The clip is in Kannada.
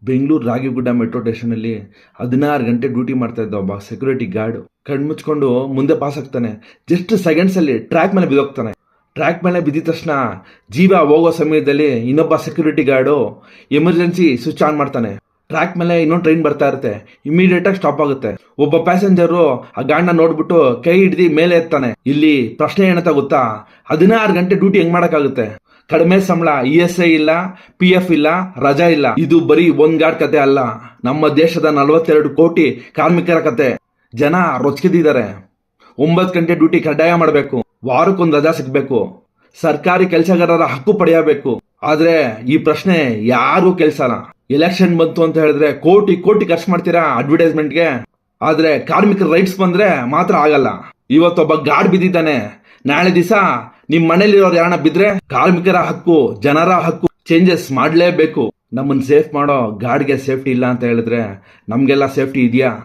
ಬೆಂಗಳೂರು ರಾಗಿಗುಡ್ಡ ಮೆಟ್ರೋ ಸ್ಟೇಷನಲ್ಲಿ 16 ಗಂಟೆ ಡ್ಯೂಟಿ ಮಾಡ್ತಾ ಇದ್ದ ಒಬ್ಬ ಸೆಕ್ಯೂರಿಟಿ ಗಾರ್ಡ್ ಕಣ್ಮುಚ್ಕೊಂಡು ಮುಂದೆ ಪಾಸ್ ಆಗ್ತಾನೆ. ಜಸ್ಟ್ ಸೆಕೆಂಡ್ಸಲ್ಲಿ ಟ್ರ್ಯಾಕ್ ಮೇಲೆ ಬಿದ್ದೋಗ್ತಾನೆ. ಟ್ರ್ಯಾಕ್ ಮೇಲೆ ಬಿದ್ದಿದ ತಕ್ಷಣ ಜೀವ ಹೋಗೋ ಸಮಯದಲ್ಲಿ ಇನ್ನೊಬ್ಬ security guard emergency switch on ಮಾಡ್ತಾನೆ. ಟ್ರ್ಯಾಕ್ ಮೇಲೆ ಇನ್ನೊಂದು ಟ್ರೈನ್ ಬರ್ತಾ ಇರುತ್ತೆ. ಇಮಿಡಿಯೇಟಾಗಿ ಸ್ಟಾಪ್ ಆಗುತ್ತೆ. ಒಬ್ಬ ಪ್ಯಾಸೆಂಜರು ಆ ಗಾರ್ಡ್ನ ನೋಡ್ಬಿಟ್ಟು ಕೈ ಹಿಡ್ದು ಮೇಲೆ ಎತ್ತಾನೆ. ಇಲ್ಲಿ ಪ್ರಶ್ನೆ ಏನಂತ ಗೊತ್ತಾ, 16 ಗಂಟೆ ಡ್ಯೂಟಿ ಹೆಂಗ್ ಮಾಡೋಕ್ಕಾಗುತ್ತೆ? ಕಡಿಮೆ ಸಂಬಳ, ESI ಇಲ್ಲ, PF ಇಲ್ಲ, ರಜಾ ಇಲ್ಲ. ಇದು ಬರೀ ಒಂದ್ ಗಾರ್ಡ್ ಕತೆ ಅಲ್ಲ, ನಮ್ಮ ದೇಶದ 42 ಕೋಟಿ ಕಾರ್ಮಿಕರ ಕತೆ. ಜನ ರೊಚ್ಚಿದಿದ್ದಾರೆ. 9 ಗಂಟೆ ಡ್ಯೂಟಿ ಕಡ್ಡಾಯ ಮಾಡಬೇಕು, ವಾರಕ್ಕೊಂದು ರಜಾ ಸಿಗ್ಬೇಕು, ಸರ್ಕಾರಿ ಕೆಲಸಗಾರರ ಹಕ್ಕು ಪಡೆಯಬೇಕು. ಆದ್ರೆ ಈ ಪ್ರಶ್ನೆ ಯಾರು ಕೇಳಿಸಲ್ಲ. ಎಲೆಕ್ಷನ್ ಬಂತು ಅಂತ ಹೇಳಿದ್ರೆ ಕೋಟಿ ಕೋಟಿ ಖರ್ಚು ಮಾಡ್ತೀರಾ ಅಡ್ವರ್ಟೈಸ್ಮೆಂಟ್ಗೆ, ಆದ್ರೆ ಕಾರ್ಮಿಕರ ರೈಟ್ಸ್ ಬಂದ್ರೆ ಮಾತ್ರ ಆಗಲ್ಲ. ಇವತ್ತೊಬ್ಬ ಗಾರ್ಡ್ ಬಿದ್ದಿದ್ದಾನೆ, ನಾಳೆ ದಿವಸ ನಿಮ್ ಮನೇಲಿರೋರು ಯಾರನ್ನ ಬಿದ್ರೆ ಕಾರ್ಮಿಕರ ಹಕ್ಕು, ಜನರ ಹಕ್ಕು ಚೇಂಜಸ್ ಮಾಡ್ಲೇಬೇಕು. ನಮ್ಮನ್ನ ಸೇಫ್ ಮಾಡೋ ಗಾರ್ಡ್ಗೆ ಸೇಫ್ಟಿ ಇಲ್ಲ ಅಂತ ಹೇಳಿದ್ರೆ ನಮ್ಗೆಲ್ಲ ಸೇಫ್ಟಿ ಇದೆಯಾ?